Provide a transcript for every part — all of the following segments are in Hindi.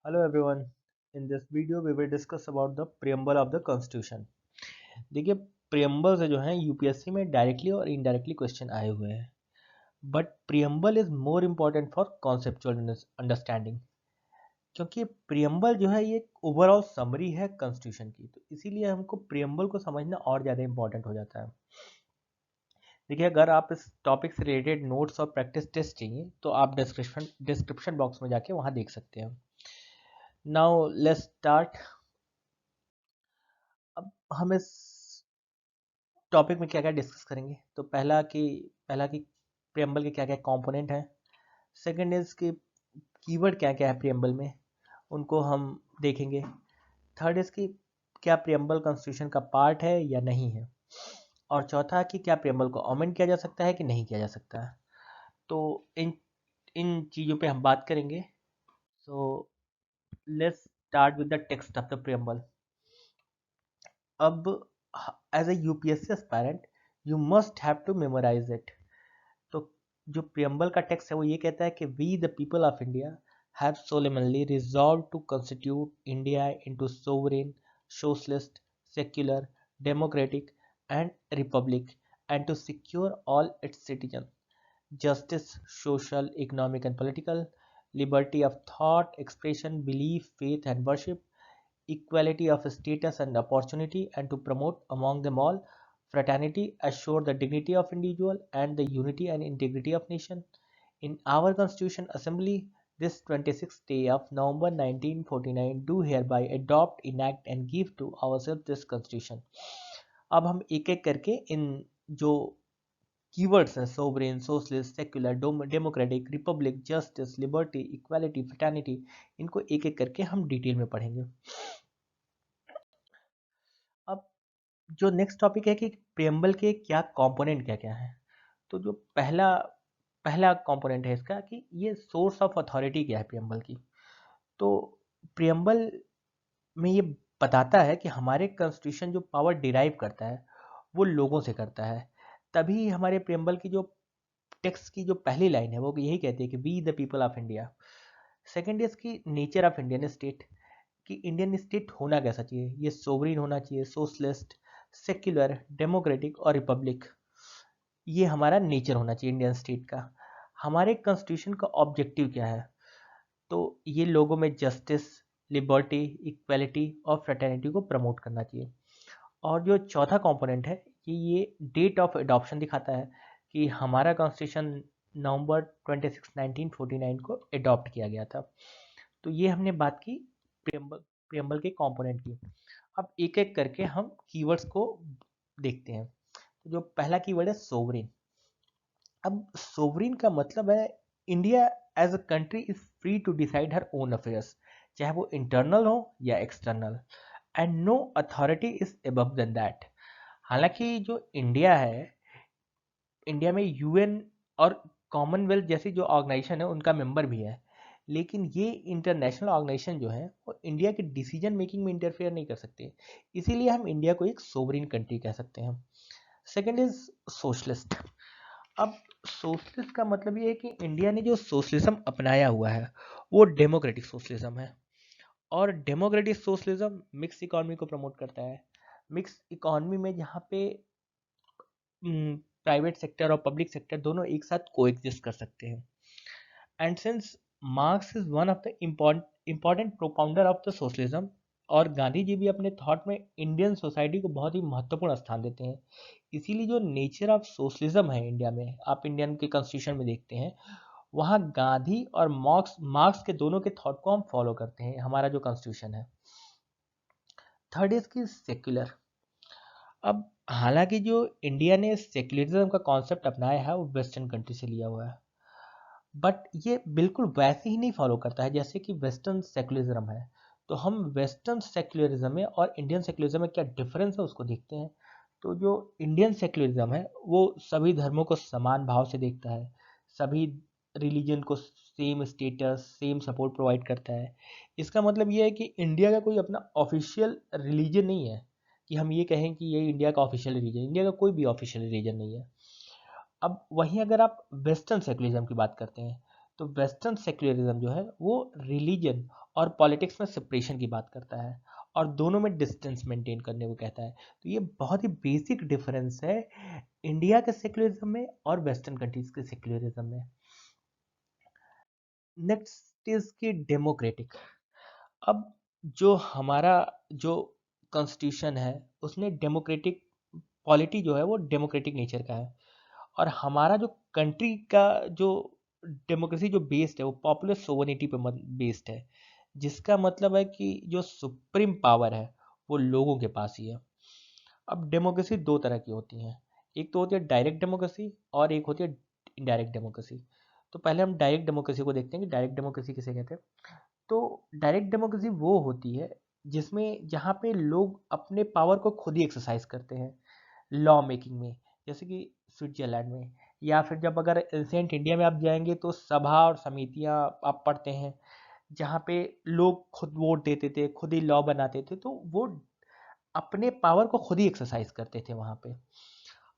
Hello everyone. In this video we will discuss about the preamble of the constitution. देखिए preamble से जो है यूपीएससी में डायरेक्टली और इनडायरेक्टली क्वेश्चन आए हुए हैं but preamble is more important for conceptual understanding क्योंकि preamble जो है ये ओवरऑल समरी है कॉन्स्टिट्यूशन की, तो इसीलिए हमको preamble को समझना और ज़्यादा इम्पॉर्टेंट हो जाता है। देखिए अगर आप इस टॉपिक से रिलेटेड नोट्स और प्रैक्टिस टेस्ट चाहिए तो आप डिस्क्रिप्शन बॉक्स में जाके वहाँ देख सकते हैं। Now let's start. अब हम इस टॉपिक में क्या क्या डिस्कस करेंगे, तो पहला की प्रियम्बल के क्या क्या कंपोनेंट हैं। सेकंड इज कि कीवर्ड क्या क्या है प्रियम्बल में, उनको हम देखेंगे। थर्ड इज कि क्या प्रियम्बल कॉन्स्टिट्यूशन का पार्ट है या नहीं है। और चौथा कि क्या प्रियम्बल को अमेंड किया जा सकता है कि नहीं किया जा सकता है। तो इन इन चीज़ों पे हम बात करेंगे। So let's start with the text of the preamble. अब as a UPSC aspirant you must have to memorise it. तो जो प्रियम्बल का टेक्स्ट है वो ये कहता है कि we the people of India have solemnly resolve to constitute India into sovereign socialist secular democratic and republic and to secure all its citizen justice, social, economic and political, liberty of thought, expression, belief, faith and worship, equality of status and opportunity, and to promote among them all fraternity, assure the dignity of individual and the unity and integrity of nation. In our Constitution Assembly, this 26th day of November 1949, do hereby adopt, enact and give to ourselves this Constitution. अब हम एक एक करके इन जो कीवर्ड्स हैं sovereign socialist secular democratic Republic justice liberty equality fraternity, इनको एक एक करके हम डिटेल में पढ़ेंगे। अब जो नेक्स्ट टॉपिक है कि प्रियम्बल के क्या कंपोनेंट क्या क्या हैं। तो जो पहला पहला कंपोनेंट है इसका कि ये सोर्स ऑफ अथॉरिटी क्या है प्रियम्बल की। तो प्रियम्बल में ये बताता है कि हमारे कॉन्स्टिट्यूशन जो पावर डिराइव करता है वो लोगों से करता है। तभी हमारे प्रियम्बल की जो टेक्स्ट की जो पहली लाइन है वो यही कहती है कि we the people of India. Second is की नेचर ऑफ इंडियन स्टेट, कि इंडियन स्टेट होना कैसा चाहिए, ये सोवरीन होना चाहिए, सोशलिस्ट सेक्युलर डेमोक्रेटिक और रिपब्लिक, ये हमारा नेचर होना चाहिए इंडियन स्टेट का। हमारे कॉन्स्टिट्यूशन का ऑब्जेक्टिव क्या है, तो ये लोगों में जस्टिस लिबर्टी इक्वालिटी और फ्रेटर्निटी को प्रमोट करना चाहिए। और जो चौथा कंपोनेंट है कि ये डेट ऑफ एडॉप्शन दिखाता है कि हमारा कॉन्स्टिट्यूशन नवंबर 26 1949 को एडॉप्ट किया गया था। तो ये हमने बात की प्रियम्बल प्रियम्बल के कंपोनेंट की। अब एक एक करके हम कीवर्ड्स को देखते हैं। तो जो पहला कीवर्ड है सोवरेन। अब सोवरेन का मतलब है India as a country is free to decide her own affairs, चाहे वो इंटरनल हो या external, and no authority is above than that. हालांकि जो इंडिया है, इंडिया में यूएन और कॉमनवेल्थ जैसी जो ऑर्गेनाइजेशन है उनका मेंबर भी है, लेकिन ये इंटरनेशनल ऑर्गेनाइजेशन जो है वो इंडिया के डिसीजन मेकिंग में इंटरफेयर नहीं कर सकते। इसीलिए हम इंडिया को एक सोवरेन कंट्री कह सकते हैं। Second is socialist. अब सोशलिस्ट का मतलब ये है कि इंडिया ने जो सोशलिज्म अपनाया हुआ है वो डेमोक्रेटिक सोशलिज्म है। और डेमोक्रेटिक सोशलिज्म मिक्स इकोनॉमी को प्रमोट करता है। मिक्स इकोनॉमी में जहाँ पे प्राइवेट सेक्टर और पब्लिक सेक्टर दोनों एक साथ कोएग्जिस्ट कर सकते हैं। And since marks is one of the important propounder of the socialism, और गांधी जी भी अपने थॉट में इंडियन सोसाइटी को बहुत ही महत्वपूर्ण स्थान देते हैं। इसीलिए जो नेचर ऑफ सोशलिज्म है इंडिया में, आप इंडियन के कॉन्स्टिट्यूशन में देखते हैं, वहाँ गांधी और मार्क्स मार्क्स के दोनों के थॉट को हम फॉलो करते हैं हमारा जो कॉन्स्टिट्यूशन है। थर्ड इज की सेक्युलर। अब हालांकि जो इंडिया ने सेक्युलरिज्म का कॉन्सेप्ट अपनाया है वो वेस्टर्न कंट्री से लिया हुआ है, बट ये बिल्कुल वैसे ही नहीं फॉलो करता है जैसे कि वेस्टर्न सेक्युलरिज्म है। तो हम वेस्टर्न सेक्युलरिज्म में और इंडियन सेक्युलरिज्म में क्या डिफरेंस है उसको देखते हैं। तो जो इंडियन सेक्युलरिज्म है वो सभी धर्मों को समान भाव से देखता है, सभी रिलीजन को same status same support provide करता है। इसका मतलब ये है कि इंडिया का कोई अपना ऑफिशियल रिलीजन नहीं है कि हम ये कहें कि ये इंडिया का ऑफिशियल रिलीजन, इंडिया का कोई भी ऑफिशियल रिलीजन नहीं है। अब वहीं अगर आप वेस्टर्न सेक्युलरिज्म की बात करते हैं, तो वेस्टर्न सेक्युलरिज्म जो है वो रिलीजन और पॉलिटिक्स में सेपरेशन की बात करता है, और दोनों में डिस्टेंस मेंटेन करने को कहता है। तो ये बहुत ही बेसिक डिफरेंस है इंडिया के सेक्युलरिज्म में और वेस्टर्न कंट्रीज के सेक्युलरिज्म में। नेक्स्ट इज की डेमोक्रेटिक। अब जो हमारा जो कॉन्स्टिट्यूशन है उसमें डेमोक्रेटिक पॉलिटी जो है वो डेमोक्रेटिक नेचर का है, और हमारा जो कंट्री का जो डेमोक्रेसी जो बेस्ड है वो पॉपुलर सोवरेनिटी पे बेस्ड है, जिसका मतलब है कि जो सुप्रीम पावर है वो लोगों के पास ही है। अब डेमोक्रेसी दो तरह की होती हैं, एक तो होती है डायरेक्ट डेमोक्रेसी और एक होती है इनडायरेक्ट डेमोक्रेसी। तो पहले हम डायरेक्ट डेमोक्रेसी को देखते हैं कि डायरेक्ट डेमोक्रेसी किसे कहते हैं। तो डायरेक्ट डेमोक्रेसी वो होती है जिसमें जहाँ पे लोग अपने पावर को खुद ही एक्सरसाइज करते हैं लॉ मेकिंग में, जैसे कि स्विट्जरलैंड में, या फिर जब अगर एंशिएंट इंडिया में आप जाएंगे तो सभा और समितियां आप पढ़ते हैं जहाँ पे लोग खुद वोट देते थे, खुद ही लॉ बनाते थे, तो वो अपने पावर को खुद ही एक्सरसाइज करते थे वहाँ पे।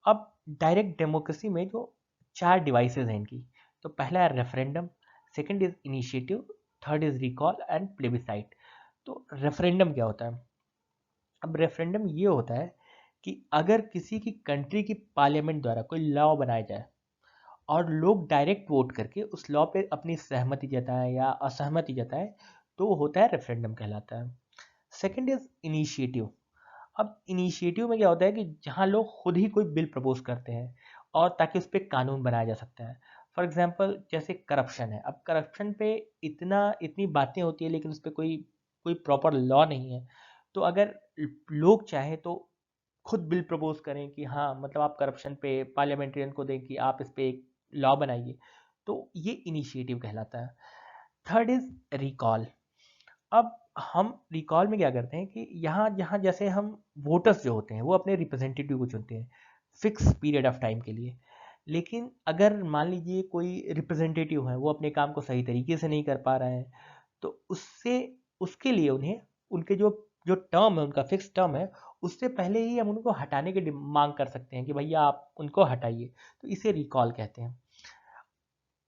अब डायरेक्ट डेमोक्रेसी में जो चार डिवाइसेस हैं इनकी, तो पहला है referendum, second is initiative, third is recall and plebiscite. तो रेफरेंडम क्या होता है? अब रेफरेंडम ये होता है कि अगर किसी की कंट्री की पार्लियामेंट द्वारा कोई लॉ बनाया जाए और लोग डायरेक्ट वोट करके उस लॉ पे अपनी सहमति जताएं या असहमति जताएं, तो वो होता है रेफरेंडम कहलाता है। Second is initiative. अब इनिशिएटिव में क्या होता है कि जहां लोग खुद ही कोई बिल प्रपोज करते हैं और ताकि उस पर कानून बनाया जा सकता है। फॉर एग्जांपल जैसे करप्शन है, अब करप्शन पे इतनी बातें होती है लेकिन उस पर कोई कोई प्रॉपर लॉ नहीं है। तो अगर लोग चाहें तो खुद बिल प्रपोज करें कि हाँ मतलब आप करप्शन पे पार्लियामेंट्रियन को दें कि आप इस पे एक लॉ बनाइए, तो ये इनिशिएटिव कहलाता है। Third is recall. अब हम रिकॉल में क्या करते हैं कि यहाँ जहाँ जैसे हम वोटर्स जो होते हैं वो अपने रिप्रेजेंटेटिव को चुनते हैं फिक्स पीरियड ऑफ टाइम के लिए, लेकिन अगर मान लीजिए कोई रिप्रेजेंटेटिव है वो अपने काम को सही तरीके से नहीं कर पा रहा है, तो उससे उसके लिए उन्हें उनके जो जो टर्म है उनका फिक्स टर्म है उससे पहले ही हम उनको हटाने की मांग कर सकते हैं कि भैया आप उनको हटाइए, तो इसे रिकॉल कहते हैं।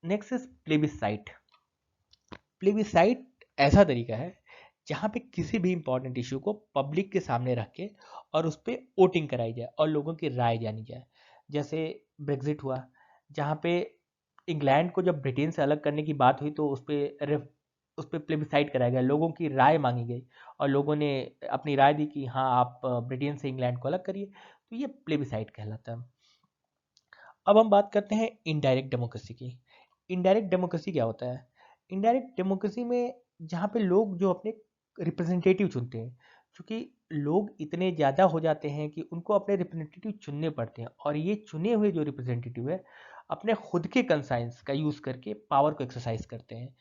Next is plebiscite. प्लेबिसाइट ऐसा तरीका है जहाँ पे किसी भी इंपॉर्टेंट इशू को पब्लिक के सामने रख के और उस पर वोटिंग कराई जाए और लोगों की राय जानी जाए। जैसे ब्रेग्जिट हुआ, जहाँ पे इंग्लैंड को जब ब्रिटेन से अलग करने की बात हुई तो उस पर प्लेबिसाइट कराया गया, लोगों की राय मांगी गई और लोगों ने अपनी राय दी कि हाँ आप ब्रिटेन से इंग्लैंड को अलग करिए, तो ये प्लेबिसाइट कहलाता है। अब हम बात करते हैं इनडायरेक्ट डेमोक्रेसी की। इनडायरेक्ट डेमोक्रेसी क्या होता है? इनडायरेक्ट डेमोक्रेसी में जहाँ पे लोग जो अपने रिप्रेजेंटेटिव चुनते हैं, क्योंकि लोग इतने ज़्यादा हो जाते हैं कि उनको अपने रिप्रेजेंटेटिव चुनने पड़ते हैं, और ये चुने हुए जो रिप्रेजेंटेटिव है अपने खुद के कंसाइंस का यूज़ करके पावर को एक्सरसाइज करते हैं।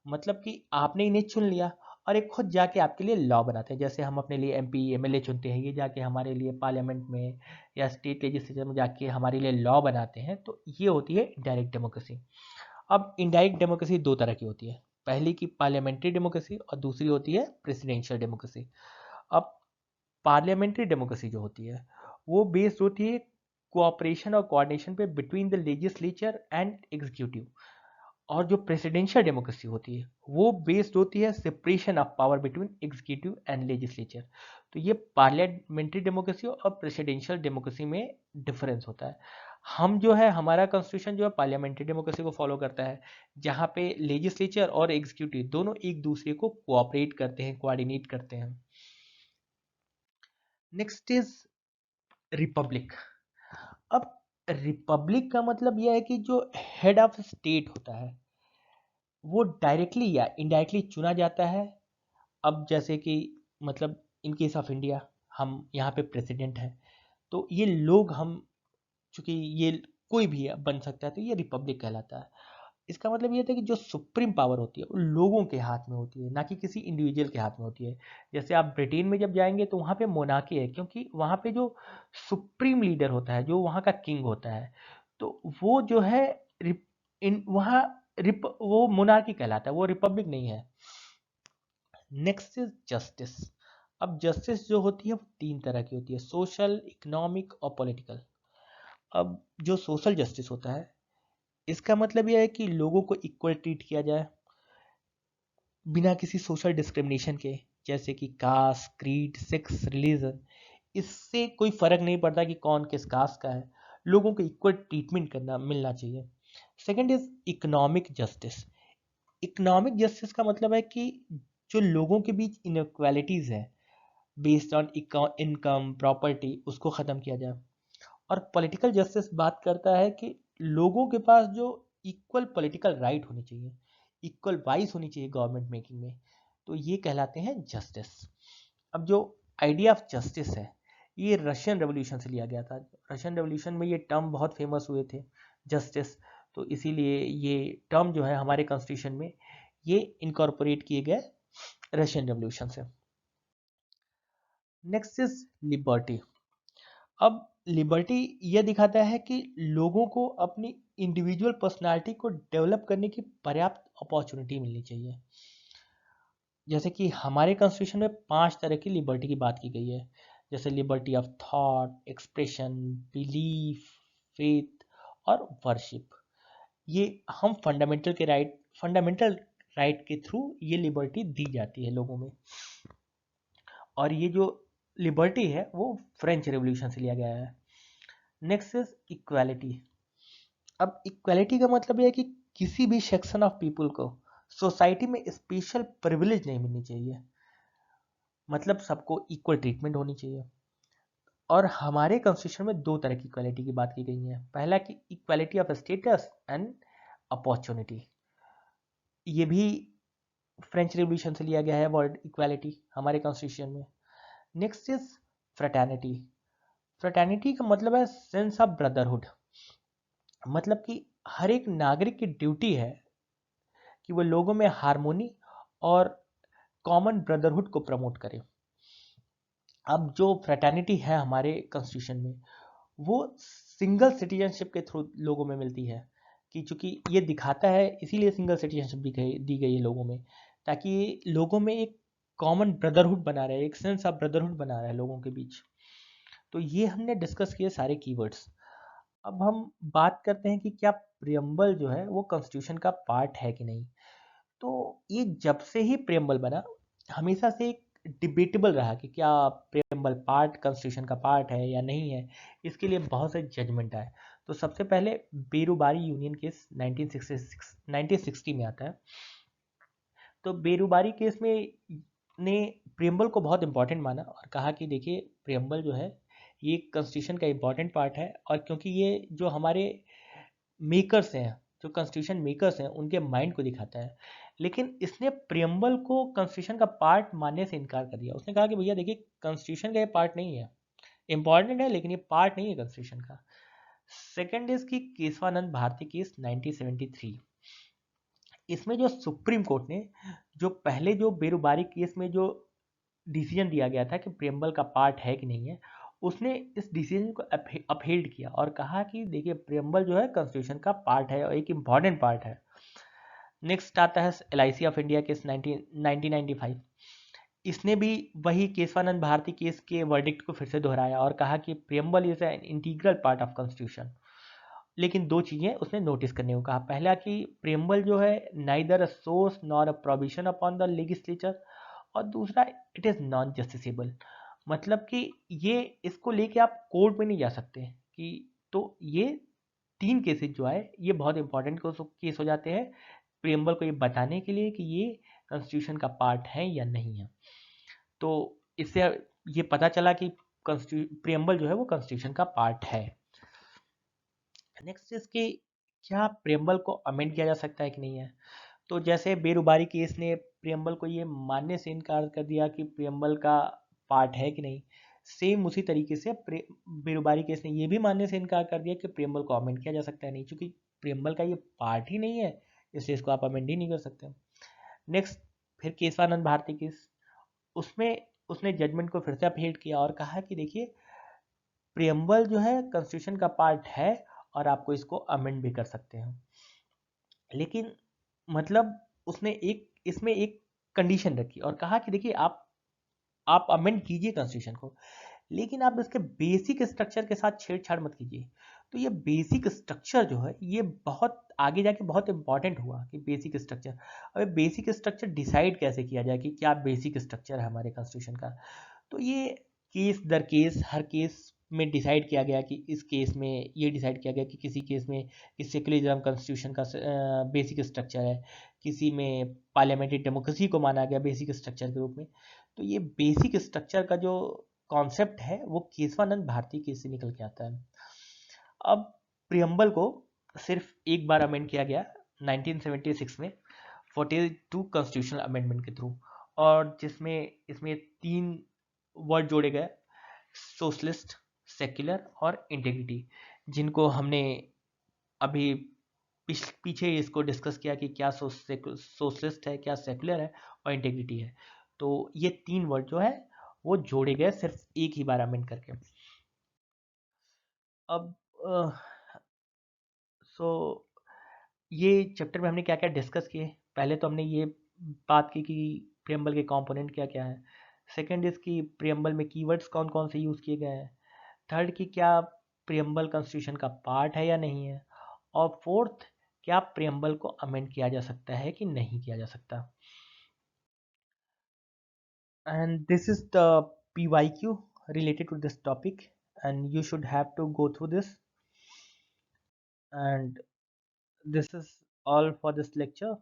मतलब कि आपने इन्हें चुन लिया और एक खुद जाके आपके लिए लॉ बनाते हैं, जैसे हम अपने लिए एमपी एमएलए चुनते हैं, ये जाके हमारे लिए पार्लियामेंट में या स्टेट लेजिस्लेचर में जाके हमारे लिए लॉ बनाते हैं, तो ये होती है इनडायरेक्ट डेमोक्रेसी। अब इनडायरेक्ट डेमोक्रेसी दो तरह की होती है, पहली की पार्लियामेंट्री डेमोक्रेसी और दूसरी होती है प्रेसिडेंशियल डेमोक्रेसी। अब पार्लियामेंट्री डेमोक्रेसी जो होती है वो बेस्ड होती है कोऑपरेशन और कोऑर्डिनेशन पे between the legislature and executive, और जो प्रेसिडेंशियल डेमोक्रेसी होती है वो बेस्ड होती है separation of power between executive and legislature. तो ये पार्लियामेंट्री डेमोक्रेसी और प्रेसिडेंशियल डेमोक्रेसी में डिफरेंस होता है। हम जो है हमारा कॉन्स्टिट्यूशन जो है पार्लियामेंट्री डेमोक्रेसी को फॉलो करता है, जहाँ पे लेजिस्लेचर और एग्जीक्यूटिव दोनों एक दूसरे को कोऑपरेट करते हैं, कोऑर्डिनेट करते हैं। Next is Republic. अब रिपब्लिक का मतलब यह है कि जो हेड ऑफ स्टेट होता है वो डायरेक्टली या इनडायरेक्टली चुना जाता है। अब जैसे कि मतलब इन केस ऑफ इंडिया हम यहाँ पे प्रेसिडेंट हैं, तो ये लोग हम चूंकि ये कोई भी बन सकता है तो ये रिपब्लिक कहलाता है। इसका मतलब ये था कि जो सुप्रीम पावर होती है वो लोगों के हाथ में होती है, ना कि किसी इंडिविजुअल के हाथ में होती है। जैसे आप ब्रिटेन में जब जाएंगे तो वहाँ पे मोनार्की है, क्योंकि वहाँ पे जो सुप्रीम लीडर होता है जो वहाँ का किंग होता है, तो वो जो है वहाँ वो मोनार्की कहलाता है, वो रिपब्लिक नहीं है। Next is justice. अब जस्टिस जो होती है वो तीन तरह की होती है, सोशल, इकोनॉमिक और पॉलिटिकल। अब जो सोशल जस्टिस होता है इसका मतलब यह है कि लोगों को इक्वल ट्रीट किया जाए, बिना किसी सोशल डिस्क्रिमिनेशन के, जैसे कि कास्ट, क्रीड, सेक्स, रिलीजन, इससे कोई फर्क नहीं पड़ता कि कौन किस कास्ट का है, लोगों को इक्वल ट्रीटमेंट करना मिलना चाहिए। Second is economic justice. Economic justice का मतलब है कि जो लोगों के बीच इनइक्वालिटीज है बेस्ड ऑन इनकम, प्रॉपर्टी, उसको ख़त्म किया जाए। और पॉलिटिकल जस्टिस बात करता है कि लोगों के पास जो इक्वल पॉलिटिकल राइट होनी चाहिए, इक्वल वॉइस होनी चाहिए गवर्नमेंट मेकिंग में, तो ये कहलाते हैं जस्टिस। अब जो आइडिया ऑफ जस्टिस है, ये रशियन रेवोल्यूशन से लिया गया था। रशियन रेवोल्यूशन में ये टर्म बहुत फेमस हुए थे, जस्टिस। तो इसीलिए ये टर्म जो है हमारे कॉन्स्टिट्यूशन में ये इनकॉर्पोरेट किए गए रशियन रेवोल्यूशन से। Next is liberty. अब लिबर्टी यह दिखाता है कि लोगों को अपनी इंडिविजुअल पर्सनालिटी को डेवलप करने की पर्याप्त अपॉर्चुनिटी मिलनी चाहिए। जैसे कि हमारे कॉन्स्टिट्यूशन में 5 तरह की लिबर्टी की बात की गई है, जैसे liberty of thought, expression, belief, faith और वर्शिप। ये हम फंडामेंटल राइट के थ्रू ये लिबर्टी दी जाती है लोगों में। और ये जो लिबर्टी है वो फ्रेंच रेवोल्यूशन से लिया गया है। Next is equality. अब इक्वालिटी का मतलब यह है कि किसी भी सेक्शन ऑफ पीपल को सोसाइटी में स्पेशल प्रिविलेज नहीं मिलनी चाहिए, मतलब सबको इक्वल ट्रीटमेंट होनी चाहिए। और हमारे कॉन्स्टिट्यूशन में 2 तरह की इक्वालिटी की बात की गई है। पहला कि equality of status and opportunity, ये भी फ्रेंच रिवॉल्यूशन से लिया गया है वर्ड इक्वालिटी हमारे कॉन्स्टिट्यूशन में। Next is fraternity. फ्रेटर्निटी का मतलब है सेंस ऑफ ब्रदरहुड, मतलब कि हर एक नागरिक की ड्यूटी है कि वो लोगों में हार्मोनी और कॉमन ब्रदरहुड को प्रमोट करे। अब जो फ्रेटर्निटी है हमारे कॉन्स्टिट्यूशन में वो सिंगल सिटीजनशिप के थ्रू लोगों में मिलती है, कि चूंकि ये दिखाता है, इसीलिए सिंगल सिटीजनशिप दी गई है लोगों में, ताकि लोगों में एक कॉमन ब्रदरहुड बना रहे, एक सेंस ऑफ ब्रदरहुड बना रहा है लोगों के बीच। तो ये हमने डिस्कस किए सारे कीवर्ड्स। अब हम बात करते हैं कि क्या प्रियम्बल जो है वो कॉन्स्टिट्यूशन का पार्ट है कि नहीं। तो ये जब से ही प्रियम्बल बना, हमेशा से एक डिबेटेबल रहा कि क्या प्रियम्बल पार्ट कॉन्स्टिट्यूशन का पार्ट है या नहीं है। इसके लिए बहुत से जजमेंट आए। तो सबसे पहले बेरुबारी यूनियन केस 1960 में आता है। तो बेरुबारी केस में ने प्रियम्बल को बहुत इंपॉर्टेंट माना और कहा कि देखिए प्रियम्बल जो है ये कॉन्स्टिट्यूशन का इंपॉर्टेंट पार्ट है, और क्योंकि ये जो हमारे मेकर्स हैं, जो कॉन्स्टिट्यूशन मेकर्स हैं, उनके माइंड को दिखाता है। लेकिन इसने प्रियम्बल को कॉन्स्टिट्यूशन का पार्ट मानने से इनकार कर दिया। उसने कहा कि भैया देखिए कॉन्स्टिट्यूशन का ये पार्ट नहीं है, इंपॉर्टेंट है लेकिन ये पार्ट नहीं है कॉन्स्टिट्यूशन का। सेकेंड इज की केशवानंद भारती केस 1973। इसमें जो सुप्रीम कोर्ट ने जो पहले जो बेरुबारी केस में जो डिसीजन दिया गया था कि प्रियम्बल का पार्ट है कि नहीं है, उसने इस डिसीजन को अपहेल्ड किया और कहा कि देखिए प्रियम्बल जो है कॉन्स्टिट्यूशन का पार्ट है और एक इम्पॉर्टेंट पार्ट है। नेक्स्ट आता है LIC ऑफ इंडिया केस 1995। इसने भी वही केशवानंद भारती केस के वर्डिक्ट को फिर से दोहराया और कहा कि preamble is an integral part of constitution. लेकिन 2 चीज़ें उसने नोटिस करने को कहा। पहला कि प्रियम्बल जो है neither a source nor a provision upon the legislature, और दूसरा इट इज़ नॉन जस्टिसेबल, मतलब कि ये इसको लेके आप कोर्ट में नहीं जा सकते कि। तो ये 3 केसेस जो आए ये बहुत इंपॉर्टेंट केस हो जाते हैं प्रियम्बल को ये बताने के लिए कि ये कॉन्स्टिट्यूशन का पार्ट है या नहीं है। तो इससे ये पता चला कि प्रियम्बल जो है वो कॉन्स्टिट्यूशन का पार्ट है। नेक्स्ट इसके क्या प्रियम्बल को अमेंड किया जा सकता है कि नहीं है। तो जैसे बेरुबारी केस ने प्रियम्बल को ये मानने से इनकार कर दिया कि प्रियम्बल का पार्ट है कि नहीं, सेम उसी तरीके से बेरुबारी केस ने ये भी मानने से इनकार कर दिया कि प्रियम्बल को अमेंड किया जा सकता है नहीं, क्योंकि प्रियम्बल का ये पार्ट ही नहीं है, इसलिए इसको आप अमेंड ही नहीं कर सकते। नेक्स्ट फिर केशवानंद भारती केस, उसमें उसने जजमेंट को फिर से अपहेल्ड किया और कहा कि देखिए प्रियम्बल जो है कॉन्स्टिट्यूशन का पार्ट है और आपको इसको अमेंड भी कर सकते हैं। लेकिन मतलब उसने एक इसमें एक कंडीशन रखी और कहा कि देखिए आप अमेंड कीजिए कॉन्स्टिट्यूशन को, लेकिन आप इसके बेसिक स्ट्रक्चर के साथ छेड़छाड़ मत कीजिए। तो ये बेसिक स्ट्रक्चर जो है ये बहुत आगे जाके बहुत इंपॉर्टेंट हुआ कि बेसिक स्ट्रक्चर। अब बेसिक स्ट्रक्चर डिसाइड कैसे किया जाए कि क्या बेसिक स्ट्रक्चर है हमारे कॉन्स्टिट्यूशन का। तो ये केस दर केस हर केस में डिसाइड किया गया कि इस केस में ये डिसाइड किया गया कि किसी केस में कि सेकुलरिज्म कॉन्स्टिट्यूशन का बेसिक स्ट्रक्चर है, किसी में पार्लियामेंट्री डेमोक्रेसी को माना गया बेसिक स्ट्रक्चर के रूप में। तो ये बेसिक स्ट्रक्चर का जो कॉन्सेप्ट है वो केशवानंद भारती केस से निकल के आता है। अब प्रियम्बल को सिर्फ एक बार अमेंड किया गया 1976 में 42 कॉन्स्टिट्यूशनल अमेंडमेंट के थ्रू, और जिसमें इसमें 3 वर्ड जोड़े गए, सोशलिस्ट, सेक्युलर और इंटेग्रिटी, जिनको हमने अभी पीछे इसको डिस्कस किया कि क्या सोशलिस्ट है, क्या सेक्युलर है और इंटेग्रिटी है। तो ये 3 वर्ड जो है वो जोड़े गए सिर्फ एक ही बार अमेंड करके। अब सो ये चैप्टर में हमने क्या क्या डिस्कस किए। पहले तो हमने ये बात की कि प्रियम्बल के कंपोनेंट क्या क्या है। सेकंड इसकी प्रियम्बल में कीवर्ड्स कौन कौन से यूज़ किए गए हैं। थर्ड की क्या प्रियम्बल कॉन्स्टिट्यूशन का पार्ट है या नहीं है। और फोर्थ, क्या प्रियम्बल को अमेंड किया जा सकता है कि नहीं किया जा सकता। And this is the PYQ related to this topic, and you should have to go through this. And this is all for this lecture.